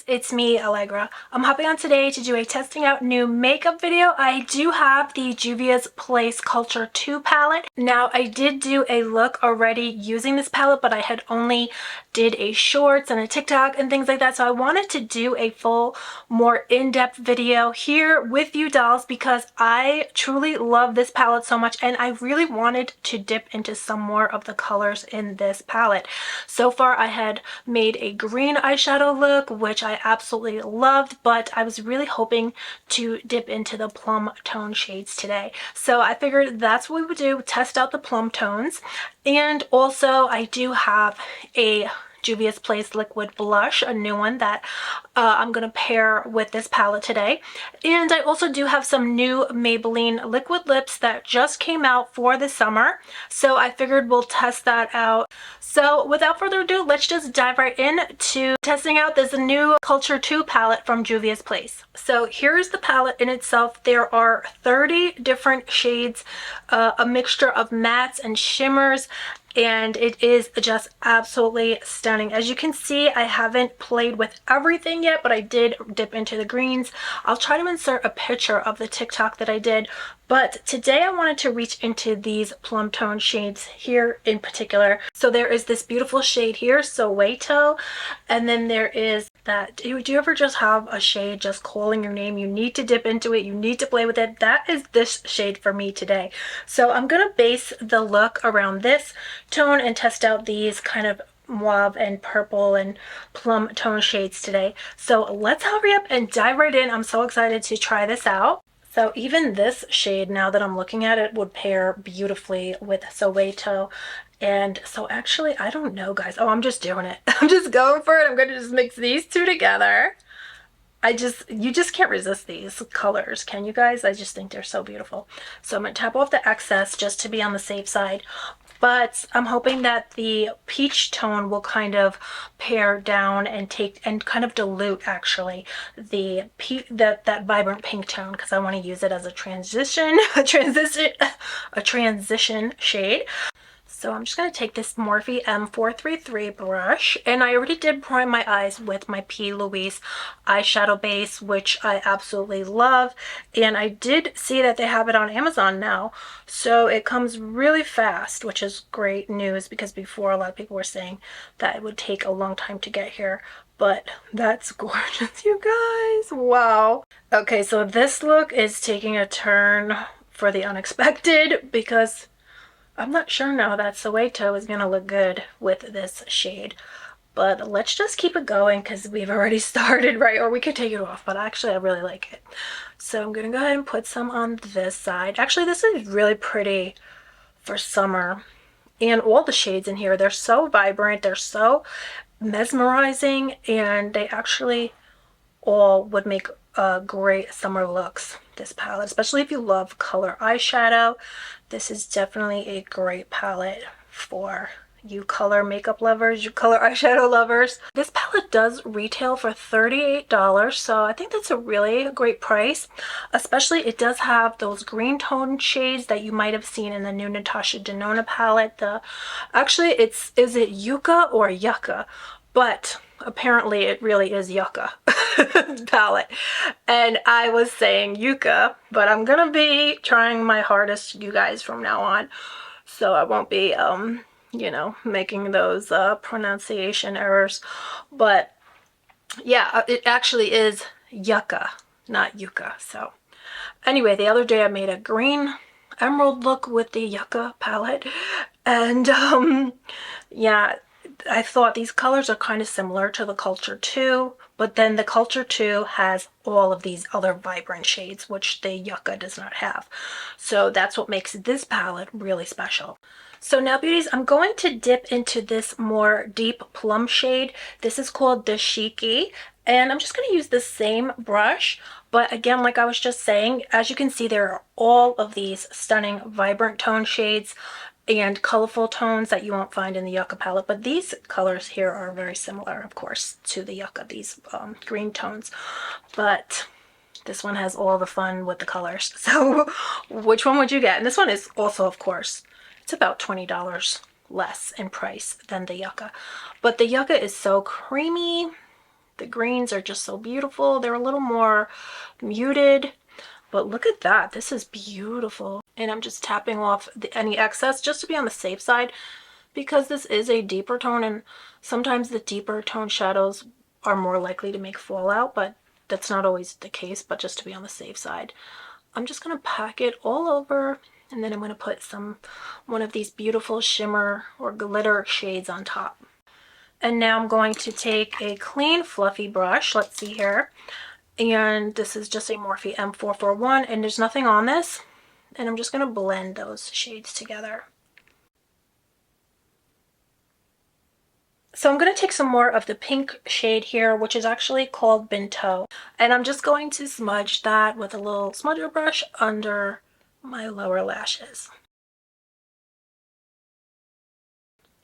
beauties, it's me, Alegra. I'm hopping on today to do a testing out new makeup video. I do have the Juvias Place Culture 2 palette. Now, I did do a look already using this palette, but I had only did a shorts and a TikTok and things like that. So I wanted to do a full, more in-depth video here with you dolls because I truly love this palette so much and I really wanted to dip into some more of the colors in this palette. So far, I had made a green eyeshadow look, which I absolutely loved, but I was really hoping to dip into the plum tone shades today. So I figured that's what we would do, test out the plum tones. And also I do have a Juvia's Place liquid blush, a new one that I'm going to pair with this palette today. And I also do have some new Maybelline liquid lips that just came out for the summer. So I figured we'll test that out. So without further ado, let's just dive right in to testing out this new Culture 2 palette from Juvia's Place. So here's the palette in itself. There are 30 different shades, a mixture of mattes and shimmers, and it is just absolutely stunning. As you can see, I haven't played with everything yet, but I did dip into the greens. I'll try to insert a picture of the TikTok that I did, but today I wanted to reach into these plum tone shades here in particular. So there is this beautiful shade here, Soweto, and then there is that, do you ever just have a shade just calling your name? You need to dip into it, you need to play with it. That is this shade for me today. So I'm gonna base the look around this tone and test out these kind of mauve and purple and plum tone shades today. So let's hurry up and dive right in. I'm so excited to try this out. So even this shade, now that I'm looking at it, would pair beautifully with Soweto. And so actually, I don't know, guys. Oh, I'm just doing it. I'm just going for it. I'm going to just mix these two together. You just can't resist these colors, can you guys? I just think they're so beautiful. So I'm going to tap off the excess just to be on the safe side. But I'm hoping that the peach tone will kind of pare down and kind of dilute actually that vibrant pink tone, because I want to use it as a transition shade. So I'm just going to take this Morphe M433 brush, and I already did prime my eyes with my P. Louise eyeshadow base, which I absolutely love. And I did see that they have it on Amazon now, so it comes really fast, which is great news because before a lot of people were saying that it would take a long time to get here. But that's gorgeous, you guys. Wow. Okay, so this look is taking a turn for the unexpected because I'm not sure now that Soweto is going to look good with this shade. But let's just keep it going because we've already started, right? Or we could take it off, but actually I really like it. So I'm going to go ahead and put some on this side. Actually, this is really pretty for summer. And all the shades in here, they're so vibrant, they're so mesmerizing, and they actually all would make great summer looks, this palette, especially if you love color eyeshadow. This is definitely a great palette for you color makeup lovers, you color eyeshadow lovers. This palette does retail for $38, so I think that's a really great price. Especially it does have those green tone shades that you might have seen in the new Natasha Denona palette. Actually, is it Yucca or Yucca? But apparently it really is Yucca palette, and I was saying Yucca, but I'm gonna be trying my hardest, you guys, from now on, so I won't be you know, making those pronunciation errors. But yeah, it actually is Yucca, not Yucca. So anyway, the other day I made a green emerald look with the Yucca palette, and yeah, I thought these colors are kind of similar to the Culture 2, but then the Culture 2 has all of these other vibrant shades, which the Yucca does not have. So that's what makes this palette really special. So now, beauties, I'm going to dip into this more deep plum shade. This is called Dashiki, and I'm just going to use the same brush. But again, like I was just saying, as you can see, there are all of these stunning vibrant tone shades and colorful tones that you won't find in the Yucca palette, but these colors here are very similar, of course, to the Yucca, these green tones, but this one has all the fun with the colors. So which one would you get? And this one is also, of course, it's about $20 less in price than the Yucca, but the Yucca is so creamy The greens are just so beautiful. They're a little more muted, but look at that. This is beautiful. And I'm just tapping off any excess just to be on the safe side, because this is a deeper tone, and sometimes the deeper tone shadows are more likely to make fallout, but that's not always the case. But just to be on the safe side, I'm just going to pack it all over, and then I'm going to put one of these beautiful shimmer or glitter shades on top. And now I'm going to take a clean fluffy brush, let's see here, and this is just a Morphe M441, and there's nothing on this, and I'm just going to blend those shades together. So I'm going to take some more of the pink shade here, which is actually called Binto, and I'm just going to smudge that with a little smudger brush under my lower lashes.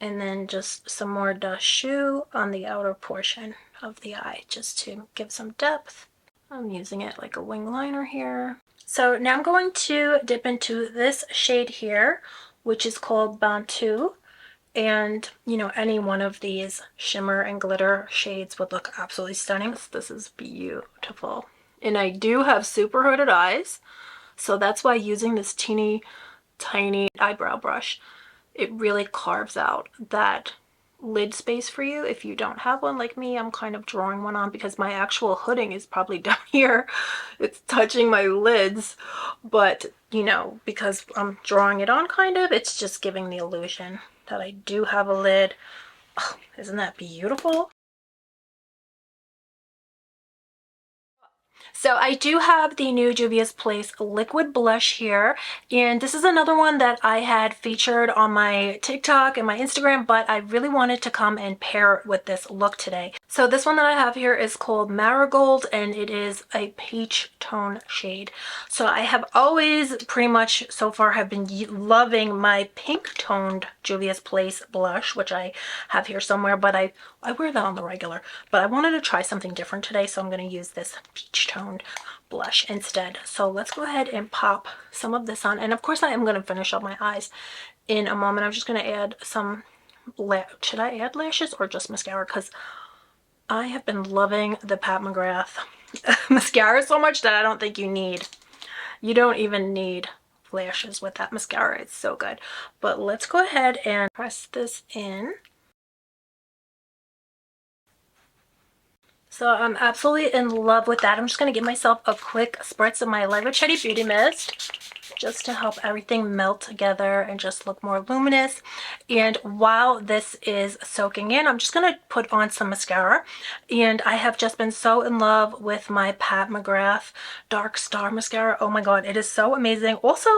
And then just some more Dust Shoe on the outer portion of the eye, just to give some depth. I'm using it like a wing liner here. So now I'm going to dip into this shade here, which is called Bantu. And, you know, any one of these shimmer and glitter shades would look absolutely stunning. This is beautiful. And I do have super hooded eyes, so that's why using this teeny tiny eyebrow brush, it really carves out that lid space for you. If you don't have one like me, I'm kind of drawing one on because my actual hooding is probably down here. It's touching my lids, but you know, because I'm drawing it on kind of, it's just giving the illusion that I do have a lid. Oh, isn't that beautiful? So I do have the new Juvias Place liquid blush here, and this is another one that I had featured on my TikTok and my Instagram, but I really wanted to come and pair it with this look today. So this one that I have here is called Marigold, and it is a peach tone shade. So I have always pretty much so far have been loving my pink toned Juvias Place blush, which I have here somewhere, but I wear that on the regular, but I wanted to try something different today, so I'm going to use this peach toned blush instead. So let's go ahead and pop some of this on, and of course I am going to finish up my eyes in a moment. I'm just going to add some, should I add lashes or just mascara? Because I have been loving the Pat McGrath mascara so much that I don't think you don't even need lashes with that mascara. It's so good. But let's go ahead and press this in. So I'm absolutely in love with that. I'm just going to give myself a quick spritz of my Alegra Chetti Beauty Mist just to help everything melt together and just look more luminous. And while this is soaking in, I'm just going to put on some mascara. And I have just been so in love with my Pat McGrath Dark Star Mascara. Oh my god, it is so amazing. Also,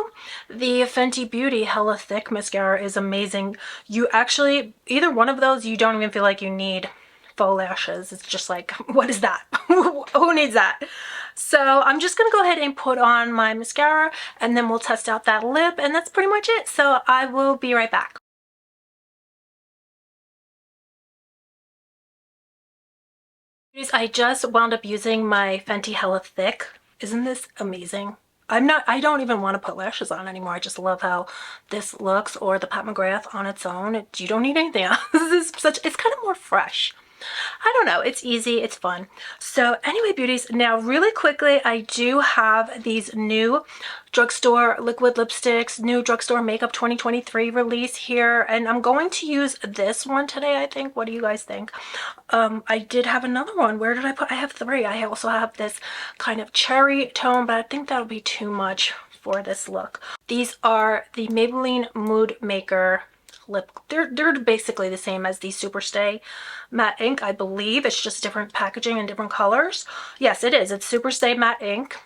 the Fenty Beauty Hella Thick Mascara is amazing. You actually, either one of those, you don't even feel like you need faux lashes. It's just like, what is that? Who needs that? So I'm just gonna go ahead and put on my mascara, and then we'll test out that lip, and that's pretty much it. So I will be right back. I just wound up using my Fenty Hella Thick. Isn't this amazing? I don't even want to put lashes on anymore. I just love how this looks, or the Pat McGrath on its own. You don't need anything else. This is it's kind of more fresh. I don't know, it's easy, it's fun. So anyway, beauties, now really quickly, I do have these new drugstore liquid lipsticks, new drugstore makeup 2023 release here, and I'm going to use this one today, I think. What do you guys think? I did have another one. Where did I put? I have three. I also have this kind of cherry tone, but I think that'll be too much for this look. These are the Maybelline Mood Maker lip. They're basically the same as the Superstay matte ink, I believe. It's just different packaging and different colors. Yes, it is. It's Superstay matte ink,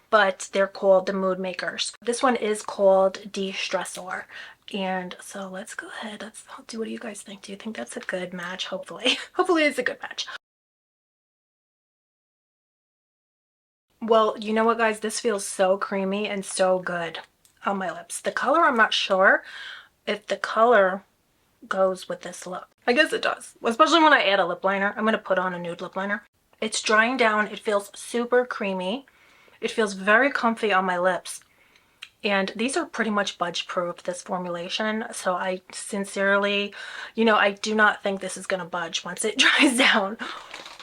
but they're called the Mood Makers. This one is called De-Stressor. And so let's go ahead. Let's do, what do you guys think? Do you think that's a good match? Hopefully. Hopefully it's a good match. Well, you know what, guys? This feels so creamy and so good on my lips. The color, I'm not sure if the color goes with this look. I guess it does, especially when I add a lip liner. I'm going to put on a nude lip liner. It's drying down. It feels super creamy. It feels very comfy on my lips. And these are pretty much budge proof, this formulation. So I sincerely, you know, I do not think this is going to budge once it dries down.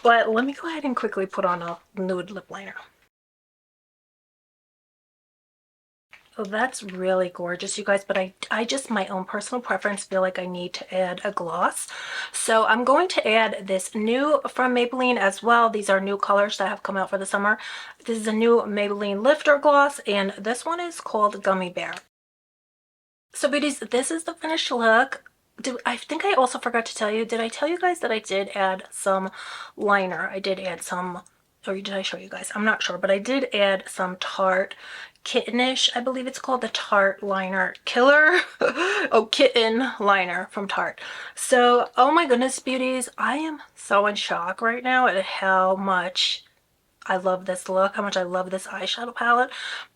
But let me go ahead and quickly put on a nude lip liner. Oh, that's really gorgeous, you guys, but I just, my own personal preference, feel like I need to add a gloss. So I'm going to add this new from Maybelline as well. These are new colors that have come out for the summer. This is a new Maybelline Lifter Gloss, and this one is called Gummy Bear. So beauties, this is the finished look. I think I also forgot to tell you, did I tell you guys that I did add some liner? I did add some, or did I show you guys? I'm not sure, but I did add some Tarte Kittenish, I believe it's called, the Tarte Liner Killer. Oh, Kitten Liner from Tarte. So, oh my goodness, beauties, I am so in shock right now at how much I love this look, how much I love this eyeshadow palette,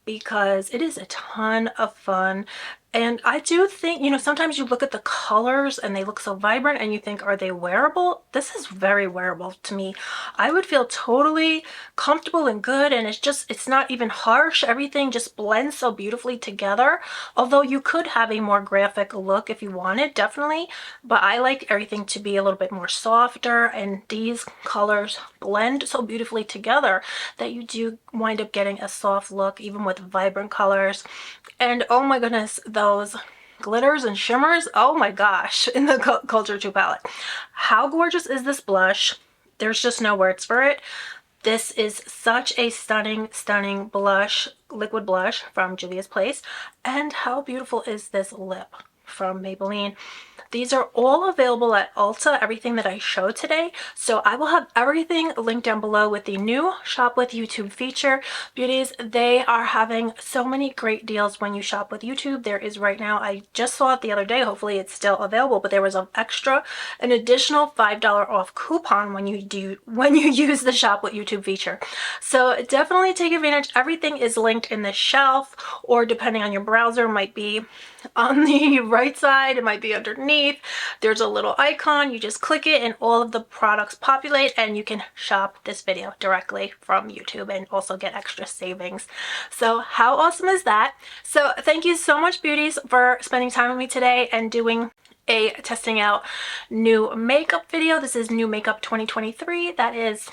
because it is a ton of fun. And I do think, you know, sometimes you look at the colors and they look so vibrant and you think, are they wearable? This is very wearable to me. I would feel totally comfortable and good, and it's not even harsh. Everything just blends so beautifully together. Although you could have a more graphic look if you wanted, definitely. But I like everything to be a little bit more softer, and these colors blend so beautifully together that you do wind up getting a soft look even with vibrant colors. And oh my goodness, those glitters and shimmers, oh my gosh, in the Culture 2 palette. How gorgeous is this blush? There's just no words for it. This is such a stunning, stunning blush, liquid blush from Juvia's Place. And how beautiful is this lip from Maybelline? These are all available at Ulta, everything that I showed today. So I will have everything linked down below with the new Shop with YouTube feature. Beauties, they are having so many great deals when you shop with YouTube. There is right now, I just saw it the other day, hopefully it's still available, but there was an additional $5 off coupon when you use the Shop with YouTube feature. So definitely take advantage. Everything is linked in the shelf, or depending on your browser, might be on the right side, it might be underneath. There's a little icon, you just click it and all of the products populate, and you can shop this video directly from YouTube and also get extra savings. So how awesome is that? So thank you so much, beauties, for spending time with me today and doing a testing out new makeup video. This is new makeup 2023. That is,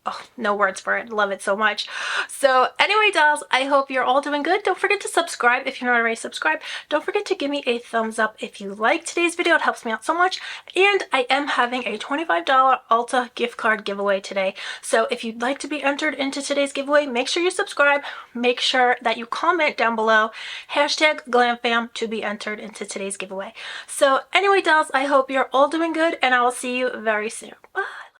oh, no words for it. Love it so much. So anyway, dolls, I hope you're all doing good. Don't forget to subscribe if you're not already subscribed. Don't forget to give me a thumbs up if you like today's video. It helps me out so much. And I am having a $25 Ulta gift card giveaway today. So if you'd like to be entered into today's giveaway, make sure you subscribe. Make sure that you comment down below, #GlamFam, to be entered into today's giveaway. So anyway, dolls, I hope you're all doing good, and I will see you very soon. Bye.